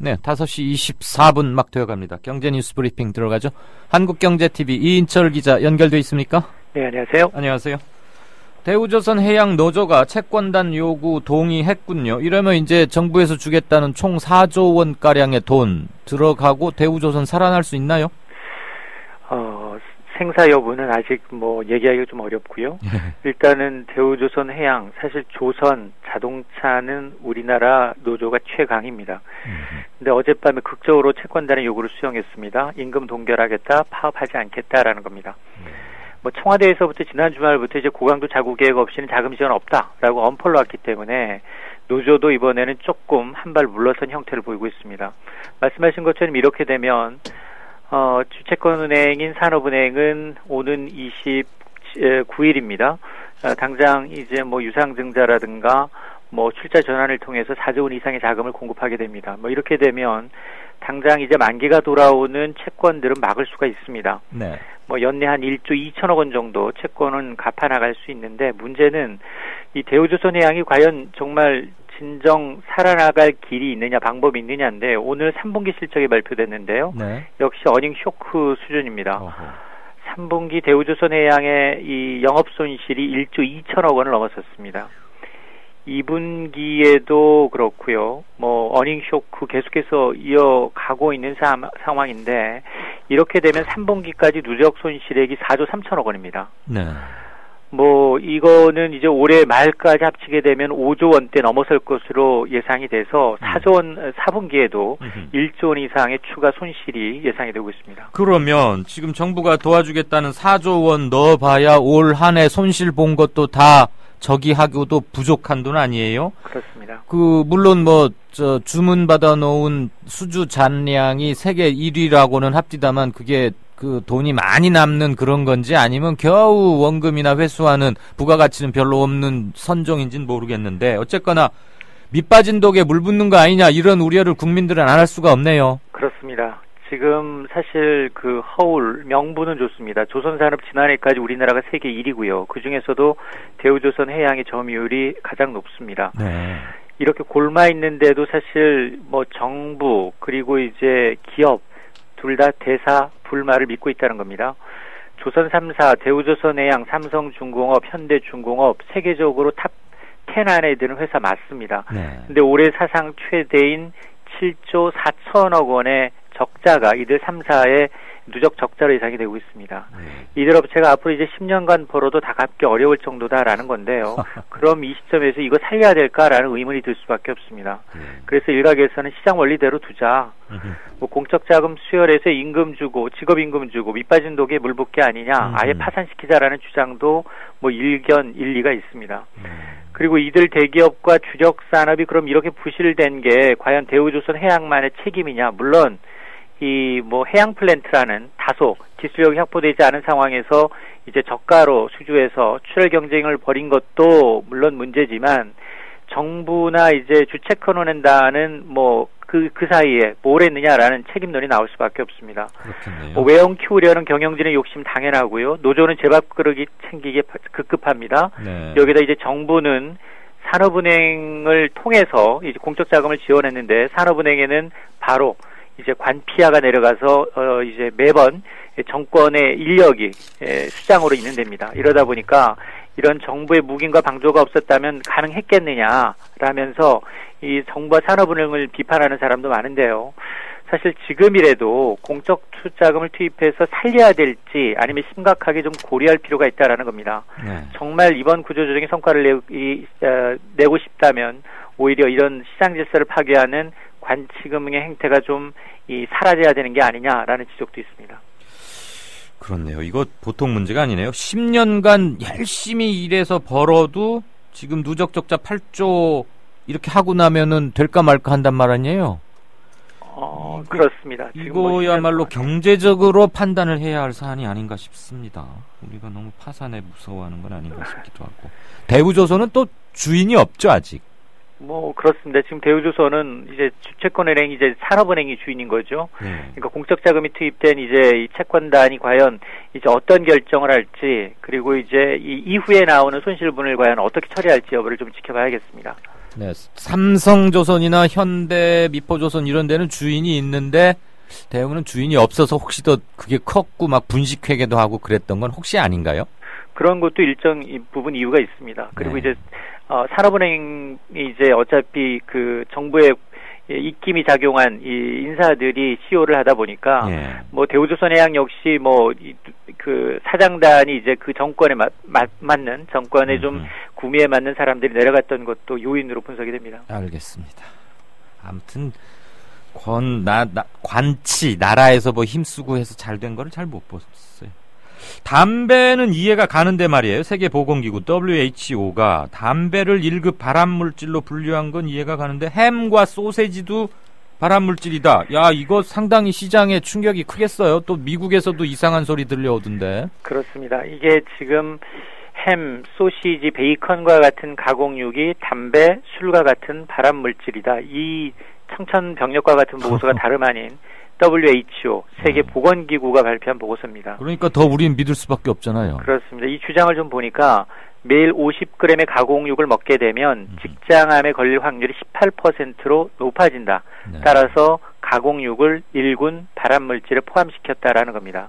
네, 5시 24분 막 되어갑니다. 경제뉴스 브리핑 들어가죠. 한국경제TV 이인철 기자 연결돼 있습니까? 네, 안녕하세요. 안녕하세요. 대우조선해양노조가 채권단 요구 동의했군요. 이러면 이제 정부에서 주겠다는 총 4조 원가량의 돈 들어가고 대우조선 살아날 수 있나요? 생사 여부는 아직 얘기하기가 좀 어렵고요. 일단은 대우조선해양, 사실 조선 자동차는 우리나라 노조가 최강입니다. 근데 어젯밤에 극적으로 채권단의 요구를 수용했습니다. 임금 동결하겠다, 파업하지 않겠다라는 겁니다. 청와대에서부터 지난 주말부터 이제 고강도 자구 계획 없이는 자금 지원 없다라고 엄포를 놨기 때문에 노조도 이번에는 조금 한 발 물러선 형태를 보이고 있습니다. 말씀하신 것처럼 이렇게 되면 주채권은행인 산업은행은 오는 29일입니다. 당장 이제 유상증자라든가 출자 전환을 통해서 4조 원 이상의 자금을 공급하게 됩니다. 이렇게 되면 당장 이제 만기가 돌아오는 채권들은 막을 수가 있습니다. 네. 연내 한 1조 2천억 원 정도 채권은 갚아 나갈 수 있는데, 문제는 이 대우조선해양이 과연 정말 진정 살아나갈 길이 있느냐, 방법이 있느냐인데, 오늘 3분기 실적이 발표됐는데요. 네. 역시 어닝 쇼크 수준입니다. 3분기 대우조선해양의 이 영업 손실이 1조 2천억 원을 넘어섰습니다. 2분기에도 그렇고요. 어닝 쇼크 계속해서 이어가고 있는 상황인데, 이렇게 되면 3분기까지 누적 손실액이 4조 3천억 원입니다. 네. 이거는 이제 올해 말까지 합치게 되면 5조 원대 넘어설 것으로 예상이 돼서 4조 원 4분기에도 1조 원 이상의 추가 손실이 예상이 되고 있습니다. 그러면 지금 정부가 도와주겠다는 4조 원 넣어봐야 올 한 해 손실 본 것도 다 저기하고도 부족한 돈 아니에요? 그렇습니다. 물론 주문 받아 놓은 수주 잔량이 세계 1위라고는 합디다만 그게 돈이 많이 남는 그런 건지 아니면 겨우 원금이나 회수하는 부가가치는 별로 없는 선종인지는 모르겠는데, 어쨌거나 밑 빠진 독에 물 붓는 거 아니냐, 이런 우려를 국민들은 안 할 수가 없네요. 그렇습니다. 지금 사실 허울 명분은 좋습니다. 조선산업 지난해까지 우리나라가 세계 1위고요. 그 중에서도 대우조선해양의 점유율이 가장 높습니다. 네. 이렇게 골마 있는데도 사실 정부 그리고 이제 기업 둘 다 대사 불말을 믿고 있다는 겁니다. 조선 3사, 대우조선해양, 삼성중공업, 현대중공업 세계적으로 탑 10 안에 드는 회사 맞습니다. 네. 근데 올해 사상 최대인 7조 4천억 원의 적자가 이들 3사의 누적 적자로 예상이 되고 있습니다. 이들 업체가 앞으로 이제 10년간 벌어도 다 갚기 어려울 정도다라는 건데요. 그럼 이 시점에서 이거 살려야 될까라는 의문이 들 수밖에 없습니다. 그래서 일각에서는 시장 원리대로 두자. 공적 자금 수혈해서 임금 주고 직업 임금 주고 밑빠진 독에 물 붓기 아니냐. 아예 파산시키자라는 주장도 일견 일리가 있습니다. 그리고 이들 대기업과 주력 산업이 그럼 이렇게 부실된 게 과연 대우조선해양만의 책임이냐. 물론 해양 플랜트라는 다소 기술력이 확보되지 않은 상황에서 이제 저가로 수주해서 출혈 경쟁을 벌인 것도 물론 문제지만, 정부나 이제 주채권은행단은 그 사이에 뭘 했느냐라는 책임론이 나올 수밖에 없습니다. 그렇겠네요. 외형 키우려는 경영진의 욕심 당연하고요. 노조는 제밥그릇이 챙기기 급급합니다. 네. 여기다 이제 정부는 산업은행을 통해서 이제 공적 자금을 지원했는데, 산업은행에는 바로 이제 관피아가 내려가서 이제 매번 정권의 인력이 수장으로 있는 데입니다. 이러다 보니까 이런 정부의 묵인과 방조가 없었다면 가능했겠느냐라면서 이 정부와 산업은행을 비판하는 사람도 많은데요. 사실 지금이라도 공적 투자금을 투입해서 살려야 될지 아니면 심각하게 좀 고려할 필요가 있다라는 겁니다. 네. 정말 이번 구조조정의 성과를 내고 싶다면 오히려 이런 시장 질서를 파괴하는 관치금융의 행태가 좀 사라져야 되는 게 아니냐라는 지적도 있습니다. 그렇네요. 이거 보통 문제가 아니네요. 10년간 열심히 일해서 벌어도 지금 누적 적자 8조 이렇게 하고 나면은 될까 말까 한단 말 아니에요? 그렇습니다. 이거야말로 경제적으로 판단을 해야 할 사안이 아닌가 싶습니다. 우리가 너무 파산에 무서워하는 건 아닌가 싶기도 하고. 대우조선은 또 주인이 없죠, 아직. 그렇습니다. 지금 대우조선은 이제 주채권은행이 이제 산업은행이 주인인 거죠. 그러니까 공적 자금이 투입된 이제 이 채권단이 과연 이제 어떤 결정을 할지, 그리고 이제 이 이후에 나오는 손실분을 과연 어떻게 처리할지 여부를 좀 지켜봐야겠습니다. 네, 삼성조선이나 현대, 미포조선 이런 데는 주인이 있는데 대우는 주인이 없어서 혹시 더 그게 컸고 막 분식회계도 하고 그랬던 건 혹시 아닌가요? 그런 것도 일정 부분 이유가 있습니다. 그리고 네. 이제 산업은행이 이제 어차피 그 정부의 입김이 작용한 이 인사들이 CEO를 하다 보니까 예. 뭐 대우조선해양 역시 뭐 그 사장단이 이제 그 정권에 맞는 정권에 좀 구미에 맞는 사람들이 내려갔던 것도 요인으로 분석이 됩니다. 알겠습니다. 아무튼 관치 나라에서 뭐 힘쓰고 해서 잘 된 거를 잘 못 봤어요. 담배는 이해가 가는데 말이에요. 세계보건기구 WHO가 담배를 1급 발암물질로 분류한 건 이해가 가는데 햄과 소세지도 발암물질이다. 야, 이거 상당히 시장에 충격이 크겠어요. 또 미국에서도 이상한 소리 들려오던데. 그렇습니다. 이게 지금 햄, 소시지, 베이컨과 같은 가공육이 담배, 술과 같은 발암물질이다. 이 청천벽력과 같은 보고서가 다름 아닌 WHO, 세계보건기구가 발표한 보고서입니다. 그러니까 더 우린 믿을 수밖에 없잖아요. 그렇습니다. 이 주장을 좀 보니까 매일 50g의 가공육을 먹게 되면 직장암에 걸릴 확률이 18%로 높아진다. 네. 따라서 가공육을 1군 발암물질에 포함시켰다라는 겁니다.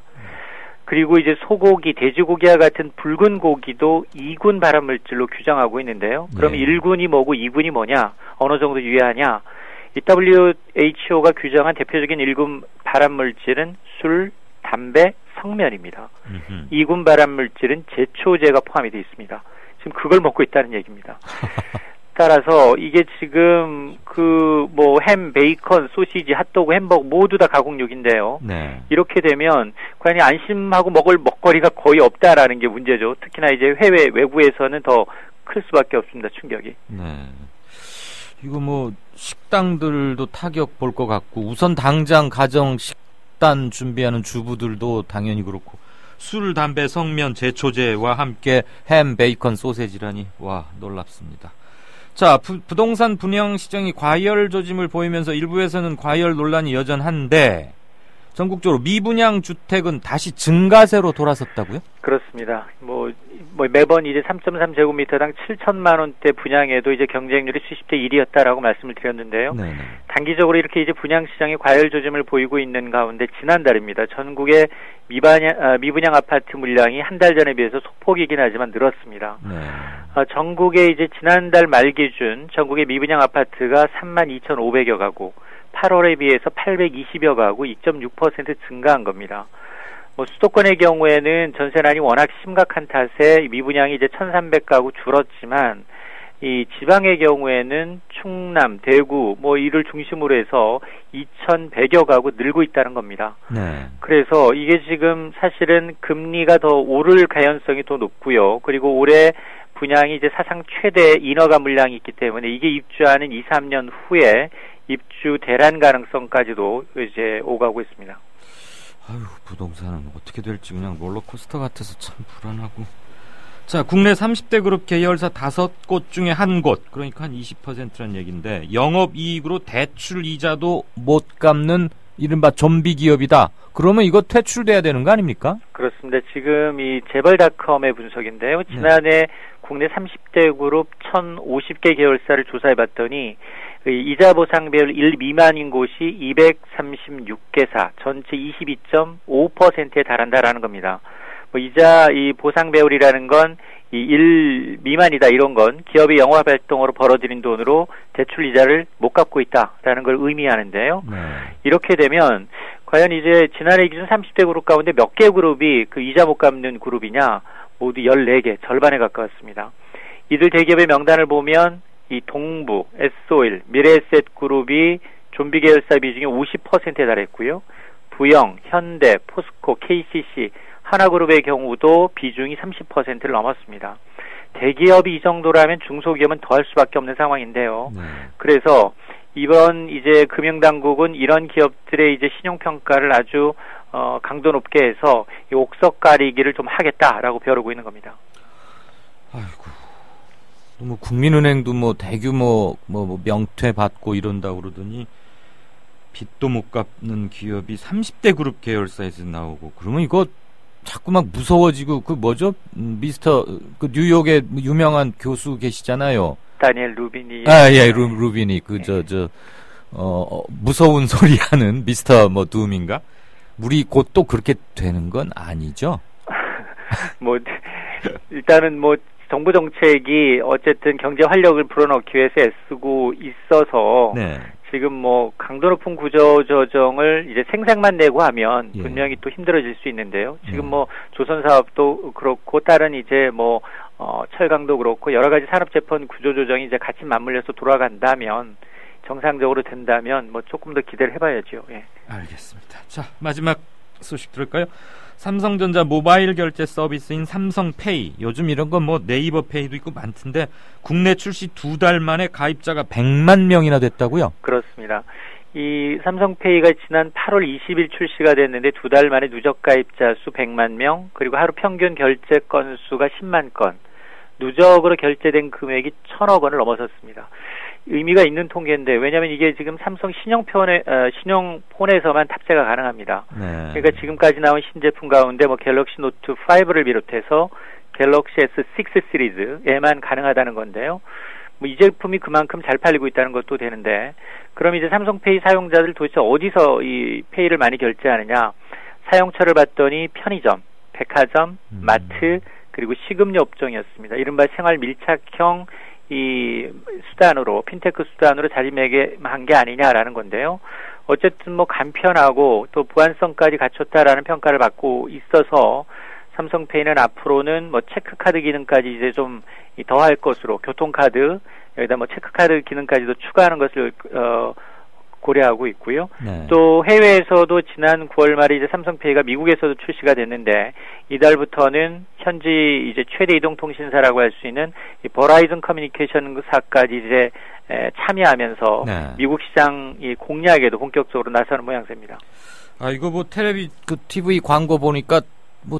그리고 이제 소고기, 돼지고기와 같은 붉은 고기도 2군 발암물질로 규정하고 있는데요. 그럼 네. 1군이 뭐고 2군이 뭐냐? 어느 정도 유해하냐? 이 WHO가 규정한 대표적인 1군 발암물질은 술, 담배, 성면입니다. 2군 발암물질은 제초제가 포함이 되어 있습니다. 지금 그걸 먹고 있다는 얘기입니다. 따라서 이게 지금 그 뭐 햄, 베이컨, 소시지, 핫도그, 햄버거 모두 다 가공육인데요. 네. 이렇게 되면 과연 안심하고 먹을 먹거리가 거의 없다라는 게 문제죠. 특히나 이제 해외 외부에서는 더 클 수밖에 없습니다. 충격이. 네. 이거 뭐 식당들도 타격 볼 것 같고 우선 당장 가정 식단 준비하는 주부들도 당연히 그렇고 술, 담배, 성면, 제초제와 함께 햄, 베이컨, 소세지라니 와 놀랍습니다. 자, 부동산 분양 시장이 과열 조짐을 보이면서 일부에서는 과열 논란이 여전한데 전국적으로 미분양 주택은 다시 증가세로 돌아섰다고요? 그렇습니다. 뭐 매번 이제 3.3제곱미터당 7천만 원대 분양에도 이제 경쟁률이 수십 대 1이었다라고 말씀을 드렸는데요. 네네. 단기적으로 이렇게 이제 분양 시장이 과열 조짐을 보이고 있는 가운데 지난달입니다. 전국의 미분양 아파트 물량이 한 달 전에 비해서 소폭이긴 하지만 늘었습니다. 네. 전국에 이제 지난달 말 기준 전국의 미분양 아파트가 32,500여 가구, 8월에 비해서 820여 가구 2.6% 증가한 겁니다. 뭐 수도권의 경우에는 전세난이 워낙 심각한 탓에 미분양이 이제 1,300가구 줄었지만 이 지방의 경우에는 충남, 대구 뭐 이를 중심으로 해서 2,100여 가구 늘고 있다는 겁니다. 네. 그래서 이게 지금 사실은 금리가 더 오를 가능성이 더 높고요. 그리고 올해 분양이 이제 사상 최대 인허가 물량이 있기 때문에 이게 입주하는 2, 3년 후에 입주 대란 가능성까지도 이제 오가고 있습니다. 아유, 부동산은 어떻게 될지 그냥 롤러코스터 같아서 참 불안하고. 자, 국내 30대 그룹 계열사 5곳 중에 한 곳, 그러니까 한 20%라는 얘기인데 영업이익으로 대출 이자도 못 갚는 이른바 좀비 기업이다. 그러면 이거 퇴출돼야 되는 거 아닙니까? 그렇습니다. 지금 이 재벌닷컴의 분석인데요. 지난해 국내 30대 그룹 1,050개 계열사를 조사해봤더니 이자 보상 비율 1 미만인 곳이 236개사, 전체 22.5%에 달한다라는 겁니다. 뭐 이자 이 보상 배율이라는 건 이 1 미만이다 이런 건 기업의 영업 활동으로 벌어들인 돈으로 대출 이자를 못 갚고 있다라는 걸 의미하는데요. 네. 이렇게 되면 과연 이제 지난해 기준 30대 그룹 가운데 몇 개 그룹이 그 이자 못 갚는 그룹이냐? 모두 14개, 절반에 가까웠습니다. 이들 대기업의 명단을 보면 이 동부, S-오일, 미래에셋 그룹이 좀비 계열사 비중이 50%에 달했고요. 부영, 현대, 포스코, KCC, 하나그룹의 경우도 비중이 30%를 넘었습니다. 대기업이 이 정도라면 중소기업은 더 할 수밖에 없는 상황인데요. 네. 그래서 이번 이제 금융당국은 이런 기업들의 이제 신용평가를 아주 강도 높게 해서 이 옥석 가리기를 좀 하겠다라고 벼르고 있는 겁니다. 아이고. 뭐 국민은행도 뭐 대규모 뭐 명퇴 받고 이런다 그러더니 빚도 못 갚는 기업이 30대 그룹 계열사에서 나오고 그러면 이거 자꾸 막 무서워지고 그 뭐죠? 미스터 그 뉴욕의 유명한 교수 계시잖아요. 다니엘 루비니. 예, 루비니. 무서운 소리 하는 미스터 둠인가? 우리 곧 또 그렇게 되는 건 아니죠? 일단은 정부 정책이 어쨌든 경제 활력을 불어넣기 위해서 애쓰고 있어서 네. 지금 강도 높은 구조 조정을 이제 생색만 내고 하면 분명히 또 힘들어질 수 있는데요. 지금 조선 사업도 그렇고 다른 이제 철강도 그렇고 여러 가지 산업 재편 구조 조정이 이제 같이 맞물려서 돌아간다면 정상적으로 된다면 조금 더 기대를 해봐야죠. 예. 알겠습니다. 자, 마지막 소식 들을까요? 삼성전자 모바일 결제 서비스인 삼성페이, 요즘 이런 건 네이버 페이도 있고 많던데 국내 출시 2달 만에 가입자가 100만 명이나 됐다고요? 그렇습니다. 이 삼성페이가 지난 8월 20일 출시가 됐는데 2달 만에 누적 가입자 수 100만 명, 그리고 하루 평균 결제 건수가 10만 건, 누적으로 결제된 금액이 1,000억 원을 넘어섰습니다. 의미가 있는 통계인데, 왜냐하면 이게 지금 삼성 신형폰에서만 탑재가 가능합니다. 네. 그러니까 지금까지 나온 신제품 가운데 갤럭시 노트 5를 비롯해서 갤럭시 S6 시리즈에만 가능하다는 건데요. 이 제품이 그만큼 잘 팔리고 있다는 것도 되는데, 그럼 이제 삼성페이 사용자들 도대체 어디서 이 페이를 많이 결제하느냐? 사용처를 봤더니 편의점, 백화점, 마트, 그리고 식음료 업종이었습니다. 이른바 생활 밀착형 이 수단으로, 핀테크 수단으로 자리매김한 게 아니냐라는 건데요. 어쨌든 간편하고 또 보안성까지 갖췄다라는 평가를 받고 있어서 삼성페이는 앞으로는 체크카드 기능까지 이제 좀 더할 것으로, 교통카드 여기다 체크카드 기능까지도 추가하는 것을 고려하고 있고요. 네. 또 해외에서도 지난 9월 말에 이제 삼성페이가 미국에서도 출시가 됐는데, 이달부터는 현지 이제 최대 이동통신사라고 할 수 있는 이 버라이즌 커뮤니케이션사까지 이제 참여하면서 네. 미국 시장 이 공략에도 본격적으로 나서는 모양새입니다. 이거 TV 광고 보니까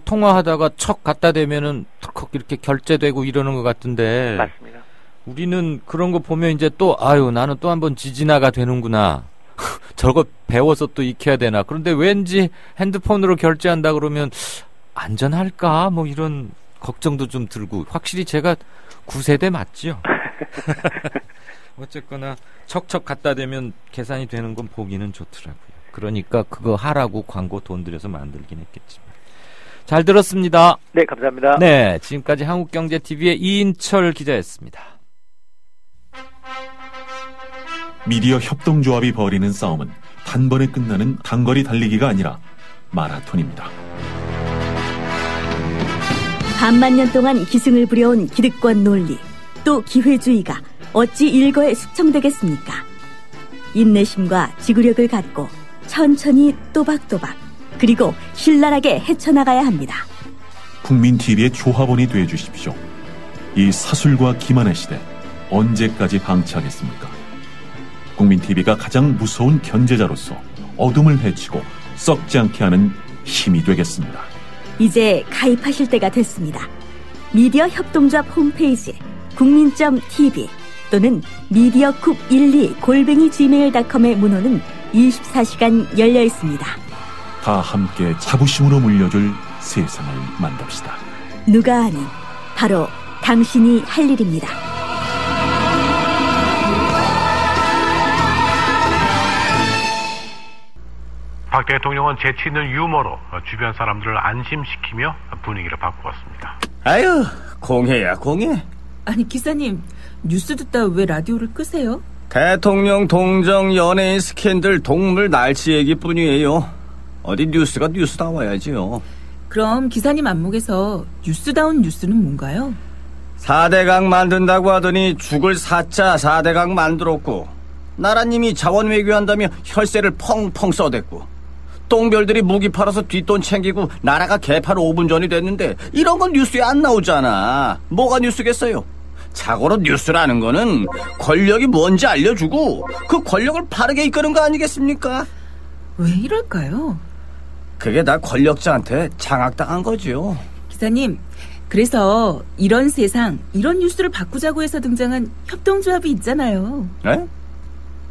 통화하다가 척 갖다 대면은 턱 이렇게 결제되고 이러는 것 같은데. 맞습니다. 우리는 그런 거 보면 이제 나는 또 한번 지진아가 되는구나. 저거 배워서 또 익혀야 되나. 그런데 왠지 핸드폰으로 결제한다 그러면 안전할까? 이런 걱정도 좀 들고. 확실히 제가 9세대 맞지요? 어쨌거나 척척 갖다 대면 계산이 되는 건 보기는 좋더라고요. 그러니까 그거 하라고 광고 돈 들여서 만들긴 했겠지만. 잘 들었습니다. 네, 감사합니다. 네, 지금까지 한국경제TV의 이인철 기자였습니다. 미디어 협동조합이 벌이는 싸움은 단번에 끝나는 단거리 달리기가 아니라 마라톤입니다. 반만 년 동안 기승을 부려온 기득권 논리, 또 기회주의가 어찌 일거에 숙청되겠습니까? 인내심과 지구력을 갖고 천천히 또박또박, 그리고 신랄하게 헤쳐나가야 합니다. 국민TV의 조합원이 되어주십시오. 이 사술과 기만의 시대 언제까지 방치하겠습니까? 국민TV가 가장 무서운 견제자로서 어둠을 헤치고 썩지 않게 하는 힘이 되겠습니다. 이제 가입하실 때가 됐습니다. 미디어 협동조합 홈페이지 국민.tv 또는 mediacoup12@gmail.com의 문호는 24시간 열려 있습니다. 다 함께 자부심으로 물려줄 세상을 만듭시다. 누가 아닌 바로 당신이 할 일입니다. 박 대통령은 재치 있는 유머로 주변 사람들을 안심시키며 분위기를 바꾸었습니다. 아유, 공해야 공해. 아니 기사님, 뉴스 듣다 왜 라디오를 끄세요? 대통령 동정 연예인 스캔들 동물 날치 얘기뿐이에요. 어디 뉴스가 뉴스다워야지요. 그럼 기사님 안목에서 뉴스다운 뉴스는 뭔가요? 4대강 만든다고 하더니 죽을 4자 4대강 만들었고, 나라님이 자원 외교한다며 혈세를 펑펑 써댔고, 똥별들이 무기 팔아서 뒷돈 챙기고 나라가 개판 5분 전이 됐는데 이런 건 뉴스에 안 나오잖아. 뭐가 뉴스겠어요? 자고로 뉴스라는 거는 권력이 뭔지 알려주고 그 권력을 바르게 이끄는 거 아니겠습니까? 왜 이럴까요? 그게 다 권력자한테 장악당한 거죠. 기사님, 그래서 이런 세상, 이런 뉴스를 바꾸자고 해서 등장한 협동조합이 있잖아요. 네?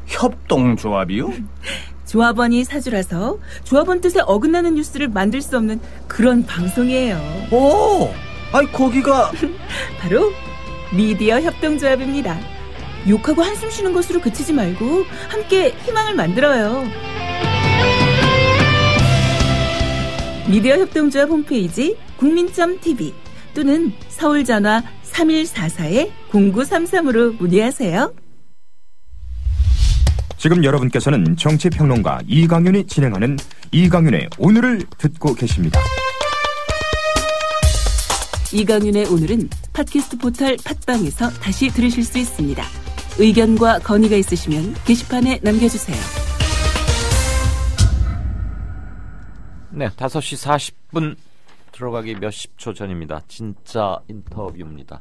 협동조합이요? 조합원이 사주라서 조합원 뜻에 어긋나는 뉴스를 만들 수 없는 그런 방송이에요. 오, 아니 거기가 바로 미디어 협동조합입니다. 욕하고 한숨 쉬는 것으로 그치지 말고 함께 희망을 만들어요. 미디어 협동조합 홈페이지 국민.tv 또는 서울 전화 3144-0933으로 문의하세요. 지금 여러분께서는 정치평론가 이강윤이 진행하는 이강윤의 오늘을 듣고 계십니다. 이강윤의 오늘은 팟캐스트 포털 팟빵에서 다시 들으실 수 있습니다. 의견과 건의가 있으시면 게시판에 남겨주세요. 네, 5시 40분 들어가기 몇십 초 전입니다. 진짜 인터뷰입니다.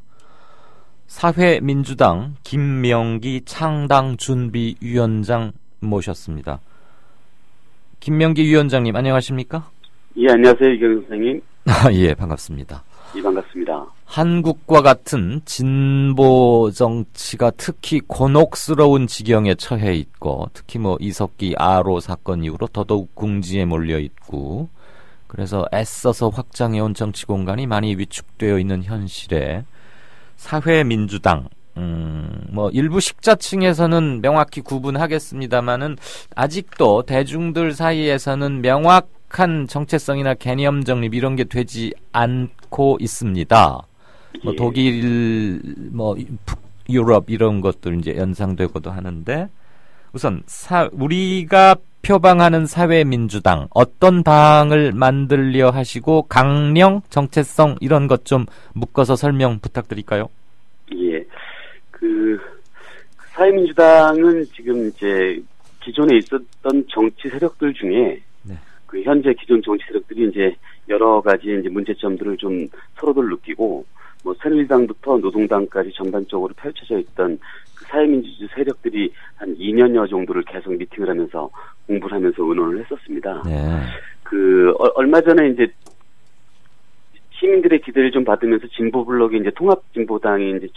사회민주당 김명기 창당준비위원장 모셨습니다. 김명기 위원장님 안녕하십니까? 예, 안녕하세요. 이경영 선생님. 예, 반갑습니다. 예, 반갑습니다. 한국과 같은 진보 정치가 특히 곤혹스러운 지경에 처해 있고, 특히 이석기 아로 사건 이후로 더더욱 궁지에 몰려 있고, 그래서 애써서 확장해온 정치 공간이 많이 위축되어 있는 현실에 사회민주당, 일부 식자층에서는 명확히 구분하겠습니다만은 아직도 대중들 사이에서는 명확한 정체성이나 개념 정립 이런 게 되지 않고 있습니다. 예. 독일, 유럽 이런 것들 이제 연상되고도 하는데, 우선 우리가 표방하는 사회민주당 어떤 당을 만들려 하시고 강령, 정체성 이런 것 좀 묶어서 설명 부탁드릴까요? 예, 사회민주당은 지금 이제 기존에 있었던 정치 세력들 중에 네. 현재 기존 정치 세력들이 이제 여러 가지 이제 문제점들을 좀 서로들 느끼고 새누리당부터 노동당까지 전반적으로 펼쳐져 있던 사회민주주의 세력들이 한 2년여 정도를 계속 미팅을 하면서 공부를 하면서 의논을 했었습니다. 네. 얼마 전에 이제 시민들의 기대를 좀 받으면서 진보 블록이 이제 통합진보당이 이제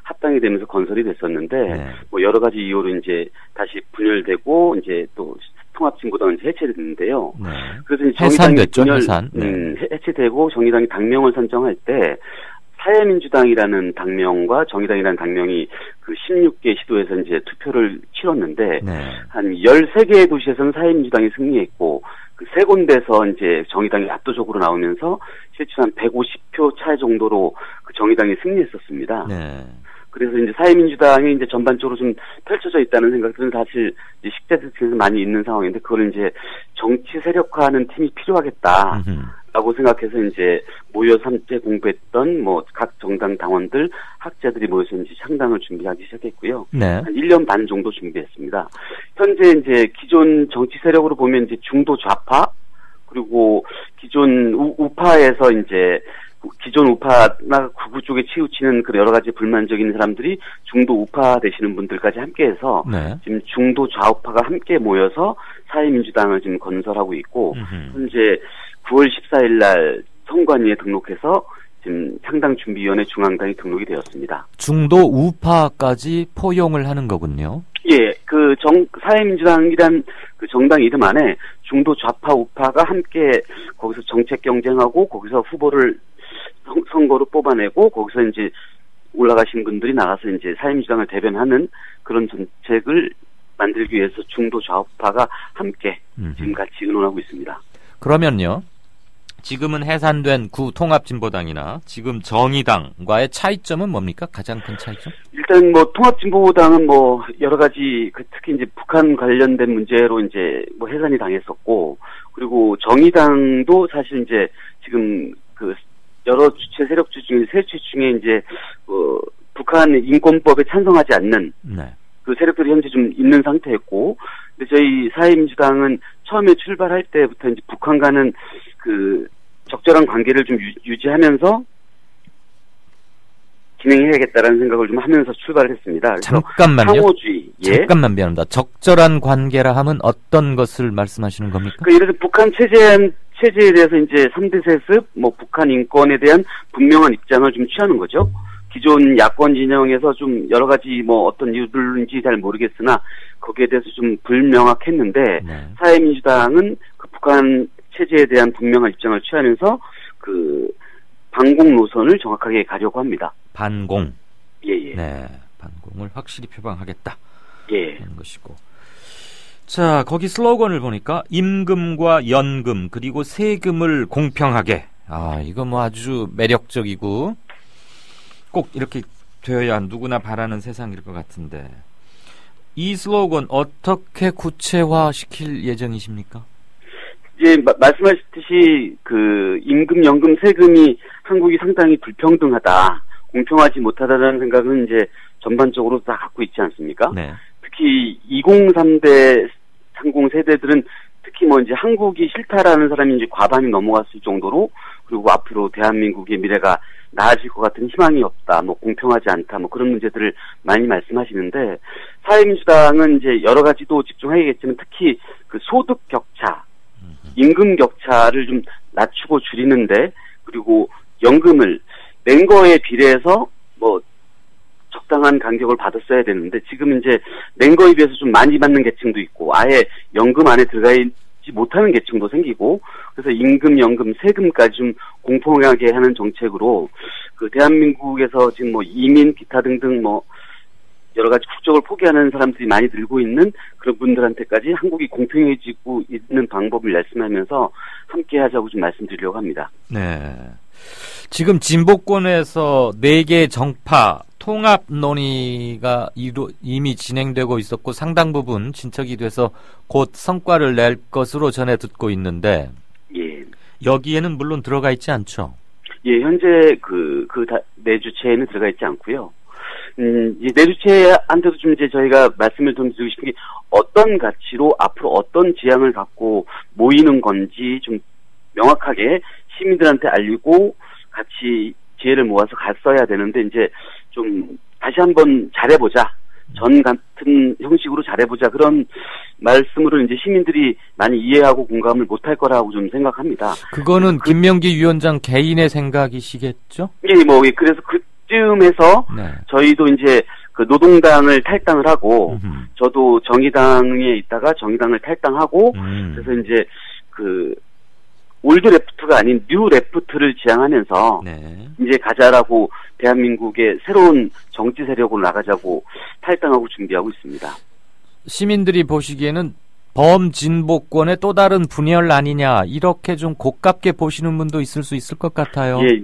합당이 되면서 건설이 됐었는데, 네. 여러 가지 이유로 이제 다시 분열되고 이제 또 통합진보당은 이제 해체됐는데요. 네. 그래서 이제 해산됐죠, 해산. 네. 해체되고 정의당이 당명을 선정할 때 사회민주당이라는 당명과 정의당이라는 당명이 16개 시도에서 이제 투표를 치렀는데, 네. 한 13개의 도시에서는 사회민주당이 승리했고, 세 군데서 이제 정의당이 압도적으로 나오면서 실제로 한 150표 차 정도로 정의당이 승리했었습니다. 네. 그래서 이제 사회민주당이 이제 전반적으로 좀 펼쳐져 있다는 생각들은 사실 이제 식자들 중에서 많이 있는 상황인데, 그걸 이제 정치 세력화하는 팀이 필요하겠다라고 생각해서 이제 모여서 함께 공부했던 각 정당 당원들, 학자들이 모여서 이제 창당을 준비하기 시작했고요. 네. 한 1년 반 정도 준비했습니다. 현재 이제 기존 정치 세력으로 보면 이제 중도 좌파, 그리고 기존 우파에서 이제 기존 우파나 극우 쪽에 치우치는 여러 가지 불만적인 사람들이 중도 우파 되시는 분들까지 함께해서 네. 지금 중도 좌우파가 함께 모여서 사회민주당을 지금 건설하고 있고, 현재 9월 14일 날 선관위에 등록해서 지금 창당준비위원회 중앙당이 등록이 되었습니다. 중도 우파까지 포용을 하는 거군요. 예, 사회민주당이란 정당 이름 안에 중도 좌파 우파가 함께 거기서 정책 경쟁하고, 거기서 후보를 선거로 뽑아내고, 거기서 이제 올라가신 분들이 나가서 이제 사회민주당을 대변하는 그런 정책을 만들기 위해서 중도 좌우파가 함께 지금 같이 의논하고 있습니다. 그러면요, 지금은 해산된 통합진보당이나 지금 정의당과의 차이점은 뭡니까? 가장 큰 차이점? 일단 통합진보당은 여러 가지 특히 이제 북한 관련된 문제로 이제 해산이 당했었고, 그리고 정의당도 사실 이제 지금 여러 주체 세력주 중에 세 주체 중에 이제 북한 인권법에 찬성하지 않는 네. 세력들이 현재 좀 있는 상태였고, 근데 저희 사회민주당은 처음에 출발할 때부터 이제 북한과는 적절한 관계를 좀 유지하면서 진행해야겠다라는 생각을 좀 하면서 출발을 했습니다. 잠깐만요. 상호주의. 예? 잠깐만 미안합니다. 적절한 관계라 하면 어떤 것을 말씀하시는 겁니까? 예를 들어 북한 체제에 대해서 이제 3대 세습, 북한 인권에 대한 분명한 입장을 좀 취하는 거죠. 기존 야권 진영에서 좀 여러 가지 어떤 이유들인지 잘 모르겠으나 거기에 대해서 좀 불명확했는데, 네. 사회민주당은 북한 체제에 대한 분명한 입장을 취하면서 반공 노선을 정확하게 가려고 합니다. 반공. 예. 네. 반공을 확실히 표방하겠다. 예. 하는 것이고. 자, 거기 슬로건을 보니까 임금과 연금 그리고 세금을 공평하게. 아, 이거 뭐 아주 매력적이고 꼭 이렇게 되어야 누구나 바라는 세상일 것 같은데 이 슬로건 어떻게 구체화시킬 예정이십니까? 이제 말씀하셨듯이 그 임금, 연금, 세금이 한국이 상당히 불평등하다, 공평하지 못하다는 생각은 이제 전반적으로 다 갖고 있지 않습니까? 네. 특히 2030 세대들은 특히 뭐 이제 한국이 싫다라는 사람이 이제 과반이 넘어갔을 정도로, 그리고 앞으로 대한민국의 미래가 나아질 것 같은 희망이 없다, 뭐 공평하지 않다, 뭐 그런 문제들을 많이 말씀하시는데, 사회민주당은 이제 여러 가지도 집중하겠지만 특히 그 소득 격차, 임금 격차를 좀 낮추고 줄이는데, 그리고 연금을 낸 거에 비례해서 뭐 적당한 간격을 받았어야 되는데, 지금 이제 낸 거에 비해서 좀 많이 받는 계층도 있고, 아예 연금 안에 들어가 있지 못하는 계층도 생기고, 그래서 임금, 연금, 세금까지 좀 공평하게 하는 정책으로, 그 대한민국에서 지금 뭐 이민, 기타 등등 뭐 여러 가지 국적을 포기하는 사람들이 많이 늘고 있는 그런 분들한테까지 한국이 공평해지고 있는 방법을 말씀하면서 함께 하자고 좀 말씀드리려고 합니다. 네. 지금 진보권에서 4개 정파 통합 논의가 이미 진행되고 있었고 상당 부분 진척이 돼서 곧 성과를 낼 것으로 전해 듣고 있는데, 예. 여기에는 물론 들어가 있지 않죠? 예, 현재 그 내주체에는 들어가 있지 않고요. 이 내주체한테도 좀 이제 저희가 말씀을 좀 드리고 싶은 게, 어떤 가치로 앞으로 어떤 지향을 갖고 모이는 건지 좀 명확하게 시민들한테 알리고 같이 지혜를 모아서 갔어야 되는데, 이제 좀 다시 한번 잘해보자, 전 같은 형식으로 잘해보자, 그런 말씀으로 이제 시민들이 많이 이해하고 공감을 못할 거라고 좀 생각합니다. 그거는 김명기 위원장 개인의 생각이시겠죠? 예, 뭐 그래서 그쯤에서 네. 저희도 이제 그 노동당을 탈당을 하고, 저도 정의당에 있다가 정의당을 탈당하고, 그래서 이제 그 올드 레프트가 아닌 뉴 레프트를 지향하면서 네. 이제 가자라고, 대한민국의 새로운 정치 세력으로 나가자고 탈당하고 준비하고 있습니다. 시민들이 보시기에는 범진보권의 또 다른 분열 아니냐, 이렇게 좀 고깝게 보시는 분도 있을 수 있을 것 같아요. 예,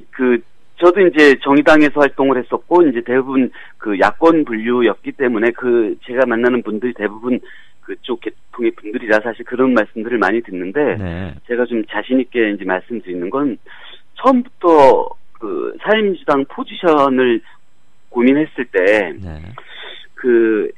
저도 이제 정의당에서 활동을 했었고, 이제 대부분 그 야권 분류였기 때문에 제가 만나는 분들이 대부분 그쪽 계통의 분들이라 사실 그런 말씀들을 많이 듣는데, 네. 제가 좀 자신있게 이제 말씀드리는 건, 처음부터 그 사회민주당 포지션을 고민했을 때, 네. 그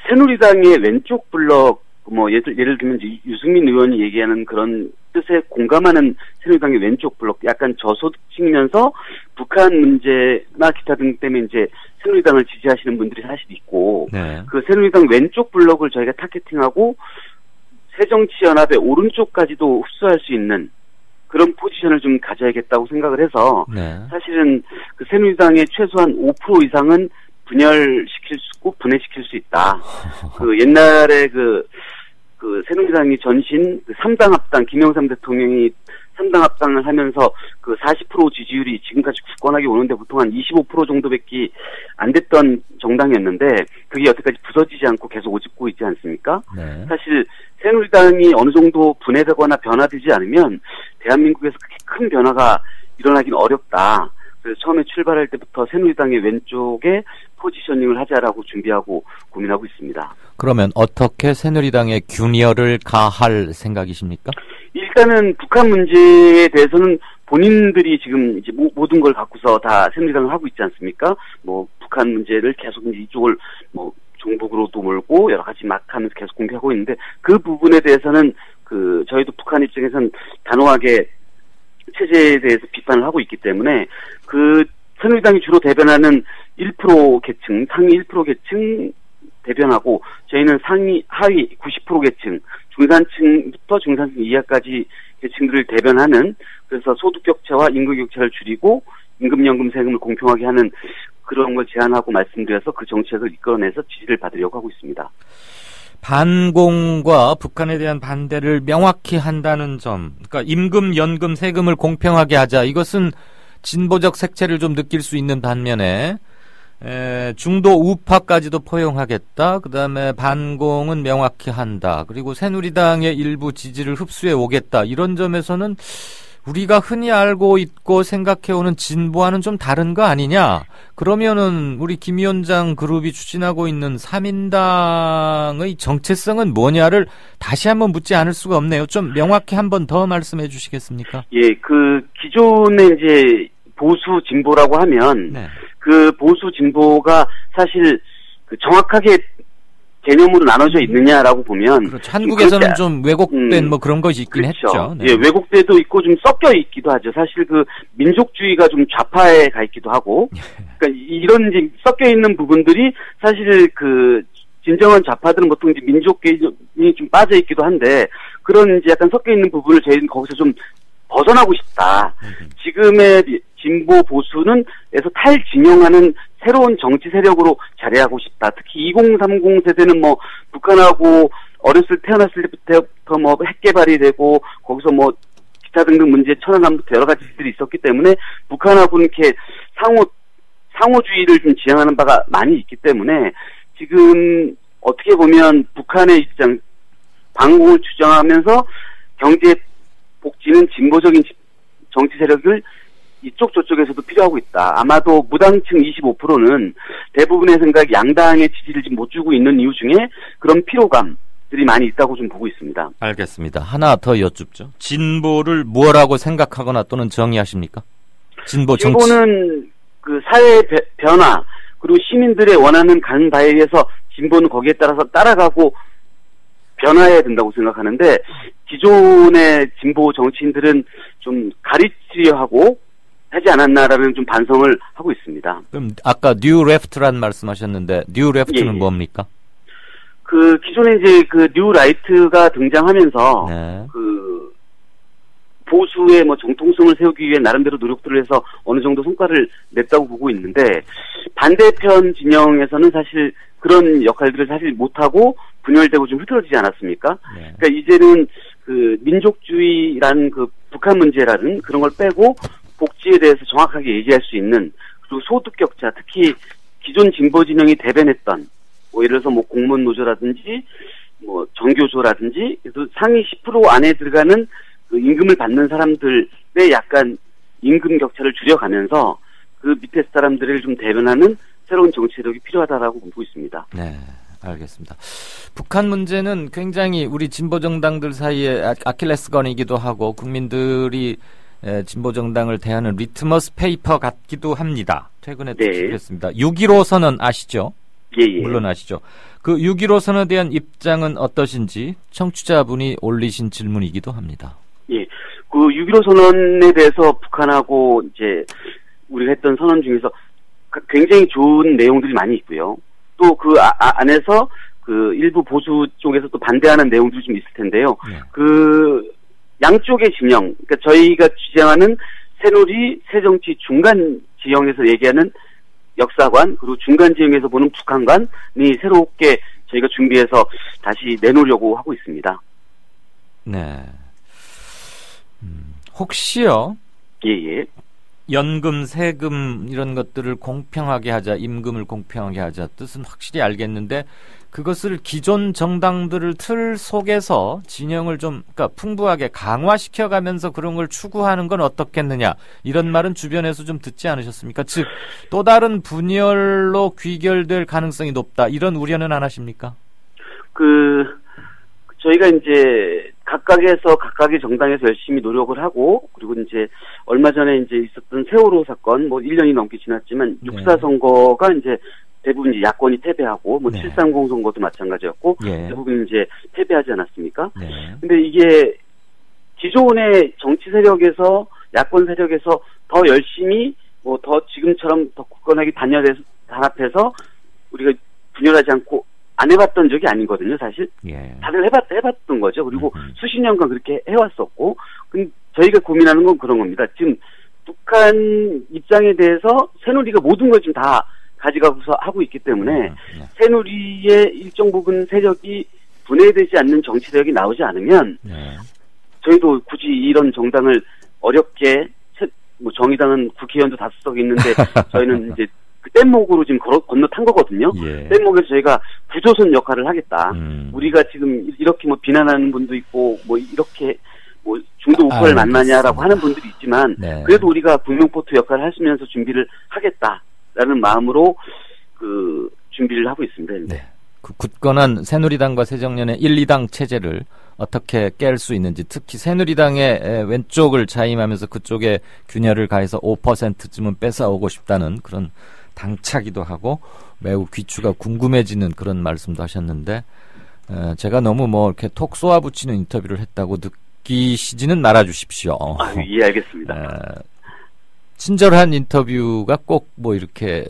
새누리당의 왼쪽 블럭, 뭐 예를 들면 이제 유승민 의원이 얘기하는 그런 뜻에 공감하는 새누리당의 왼쪽 블록, 약간 저소득층이면서 북한 문제나 기타 등 때문에 이제 새누리당을 지지하시는 분들이 사실 있고, 네. 그 새누리당 왼쪽 블록을 저희가 타겟팅하고 새정치연합의 오른쪽까지도 흡수할 수 있는 그런 포지션을 좀 가져야겠다고 생각을 해서, 네. 사실은 그 새누리당의 최소한 5% 이상은 분열시킬 수 있고 분해시킬 수 있다. 그 옛날에 그 새누리당이 전신 3당 합당, 김영삼 대통령이 3당 합당을 하면서 그 40% 지지율이 지금까지 굳건하게 오는데 보통 한 25% 정도밖에 안 됐던 정당이었는데, 그게 여태까지 부서지지 않고 계속 오집고 있지 않습니까? 네. 사실 새누리당이 어느 정도 분해되거나 변화되지 않으면 대한민국에서 그렇게 큰 변화가 일어나긴 어렵다. 그래서 처음에 출발할 때부터 새누리당의 왼쪽에 포지셔닝을 하자라고 준비하고 고민하고 있습니다. 그러면 어떻게 새누리당의 균열을 가할 생각이십니까? 일단은 북한 문제에 대해서는 본인들이 지금 이제 모든 걸 갖고서 다 새누리당을 하고 있지 않습니까? 뭐 북한 문제를 계속 이쪽을 뭐 종북으로도 몰고 여러 가지 막 하면서 계속 공개하고 있는데, 그 부분에 대해서는 그 저희도 북한 입장에서는 단호하게 체제에 대해서 비판을 하고 있기 때문에, 그 새누리당이 주로 대변하는 1% 계층, 상위 1% 계층 대변하고, 저희는 하위 90% 계층, 중산층부터 중산층 이하까지 계층들을 대변하는, 그래서 소득 격차와 임금 격차를 줄이고 임금, 연금, 세금을 공평하게 하는 그런 걸 제안하고 말씀드려서 그 정책을 이끌어내서 지지를 받으려고 하고 있습니다. 반공과 북한에 대한 반대를 명확히 한다는 점, 그러니까 임금, 연금, 세금을 공평하게 하자, 이것은 진보적 색채를 좀 느낄 수 있는 반면에 중도 우파까지도 포용하겠다. 그다음에 반공은 명확히 한다. 그리고 새누리당의 일부 지지를 흡수해 오겠다. 이런 점에서는 우리가 흔히 알고 있고 생각해오는 진보와는 좀 다른 거 아니냐. 그러면은 우리 김 위원장 그룹이 추진하고 있는 3인당의 정체성은 뭐냐를 다시 한번 묻지 않을 수가 없네요. 좀 명확히 한 번 더 말씀해 주시겠습니까? 예, 기존의 이제 보수 진보라고 하면 네. 그 보수 진보가 사실 정확하게 개념으로 나눠져 있느냐라고 보면 그렇죠. 한국에서는 좀 왜곡된 뭐 그런 것이 있긴 그렇죠. 했죠. 네. 예, 왜곡돼도 있고 좀 섞여 있기도 하죠. 사실 민족주의가 좀 좌파에 가 있기도 하고, 그러니까 이런 이제 섞여 있는 부분들이 사실 진정한 좌파들은 보통 이제 민족 개념이 좀 빠져 있기도 한데 그런 이제 약간 섞여 있는 부분을 저희는 거기서 좀 벗어나고 싶다. 지금의 진보 보수는 에서 탈진영하는 새로운 정치 세력으로 자리하고 싶다. 특히 2030 세대는 뭐 북한하고 태어났을 때부터 뭐 핵 개발이 되고 거기서 뭐 기타 등등 문제 천안함부터 여러 가지 일들이 있었기 때문에 북한하고는 이렇게 상호주의를 좀 지향하는 바가 많이 있기 때문에 지금 어떻게 보면 북한의 입장 반공을 주장하면서 경제 복지는 진보적인 정치 세력을 이쪽 저쪽에서도 필요하고 있다. 아마도 무당층 25%는 대부분의 생각 양당의 지지를 지금 못 주고 있는 이유 중에 그런 피로감들이 많이 있다고 좀 보고 있습니다. 알겠습니다. 하나 더 여쭙죠. 진보를 뭐라고 생각하거나 또는 정의하십니까? 진보는 사회 변화 그리고 시민들의 원하는 가는 바에 의해서 진보는 거기에 따라서 따라가고 변화해야 된다고 생각하는데 기존의 진보 정치인들은 좀 가르치려 하고 하지 않았나라는 좀 반성을 하고 있습니다. 그럼 아까 뉴 레프트란 말씀하셨는데 뉴 레프트는 뭡니까? 기존에 이제 뉴 라이트가 등장하면서 네. 보수의 뭐 정통성을 세우기 위해 나름대로 노력들을 해서 어느 정도 성과를 냈다고 보고 있는데 반대편 진영에서는 사실 그런 역할들을 사실 못하고 분열되고 좀 흐트러지지 않았습니까? 네. 그러니까 이제는 민족주의라는 북한 문제라는 그런 걸 빼고 복지에 대해서 정확하게 얘기할 수 있는 그리고 소득 격차 특히 기존 진보 진영이 대변했던 뭐 예를 들어서 뭐 공무원 노조라든지 뭐 정교조라든지 그래서 상위 10% 안에 들어가는 임금을 받는 사람들의 약간 임금 격차를 줄여가면서 밑에 사람들을 좀 대변하는 새로운 정치 세력이 필요하다라고 보고 있습니다. 네, 알겠습니다. 북한 문제는 굉장히 우리 진보 정당들 사이에 아킬레스건이기도 하고 국민들이 진보 정당을 대하는 리트머스 페이퍼 같기도 합니다. 최근에 도출했습니다. 6.15 선언 아시죠? 예. 물론 아시죠. 6.15 선언에 대한 입장은 어떠신지 청취자분이 올리신 질문이기도 합니다. 예. 6.15 선언에 대해서 북한하고 이제 우리가 했던 선언 중에서 굉장히 좋은 내용들이 많이 있고요. 또 안에서 일부 보수 쪽에서 또 반대하는 내용들이 좀 있을 텐데요. 네. 양쪽의 진영, 그러니까 저희가 주장하는 새누리, 새정치 중간 지형에서 얘기하는 역사관, 그리고 중간 지형에서 보는 북한관이 새롭게 저희가 준비해서 다시 내놓으려고 하고 있습니다. 네. 혹시요? 예. 연금, 세금 이런 것들을 공평하게 하자, 임금을 공평하게 하자 뜻은 확실히 알겠는데 그것을 기존 정당들을 틀 속에서 진영을 좀 그러니까 풍부하게 강화시켜가면서 그런 걸 추구하는 건 어떻겠느냐 이런 말은 주변에서 좀 듣지 않으셨습니까? 즉 또 다른 분열로 귀결될 가능성이 높다 이런 우려는 안 하십니까? 저희가 이제 각각의 정당에서 열심히 노력을 하고 그리고 이제 얼마 전에 이제 있었던 세월호 사건 뭐 1년이 넘게 지났지만 6.4 선거가 이제 대부분 이제 야권이 패배하고 뭐 730 선거도 마찬가지였고 대부분 이제 패배하지 않았습니까? 근데 이게 기존의 정치 세력에서 야권 세력에서 더 열심히 뭐 더 지금처럼 더 굳건하게 단합해서 우리가 분열하지 않고 안 해봤던 적이 아니거든요, 사실. 다들 해봤던 거죠. 그리고 수십 년간 그렇게 해왔었고, 저희가 고민하는 건 그런 겁니다. 지금 북한 입장에 대해서 새누리가 모든 걸 지금 다 가져가고서 하고 있기 때문에 새누리의 일정 부분 세력이 분해되지 않는 정치 세력이 나오지 않으면 저희도 굳이 이런 정당을 어렵게 뭐 정의당은 국회의원도 5석 있는데 저희는 이제 그 뗏목으로 지금 건너탄 거거든요. 예. 뗏목에서 저희가 구조선 역할을 하겠다. 우리가 지금 이렇게 뭐 비난하는 분도 있고 뭐 이렇게 뭐 중도 우파를 만나냐라고 하는 분들이 있지만 네. 그래도 우리가 국명포트 역할을 하시면서 준비를 하겠다라는 마음으로 그 준비를 하고 있습니다. 네. 그 굳건한 새누리당과 새정년의 1, 2당 체제를 어떻게 깰 수 있는지, 특히 새누리당의 왼쪽을 자임하면서 그쪽에 균열을 가해서 5%쯤은 뺏어오고 싶다는 그런 당차기도 하고 매우 귀추가 궁금해지는 그런 말씀도 하셨는데, 제가 너무 뭐 이렇게 톡 쏘아붙이는 인터뷰를 했다고 느끼시지는 말아주십시오. 예, 알겠습니다. 친절한 인터뷰가 꼭 뭐 이렇게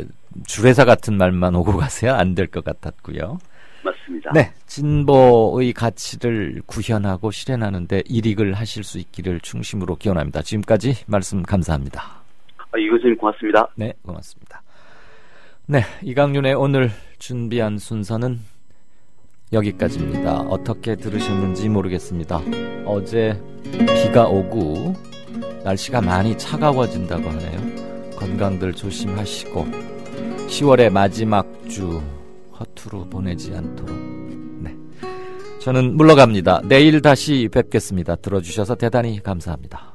주례사 같은 말만 오고 가세요? 안 될 것 같았고요. 맞습니다. 네, 진보의 가치를 구현하고 실현하는데 일익을 하실 수 있기를 중심으로 기원합니다. 지금까지 말씀 감사합니다. 이것은 고맙습니다. 네, 고맙습니다. 네, 이강윤의 오늘 준비한 순서는 여기까지입니다. 어떻게 들으셨는지 모르겠습니다. 어제 비가 오고 날씨가 많이 차가워진다고 하네요. 건강들 조심하시고 10월의 마지막 주 허투루 보내지 않도록. 네, 저는 물러갑니다. 내일 다시 뵙겠습니다. 들어주셔서 대단히 감사합니다.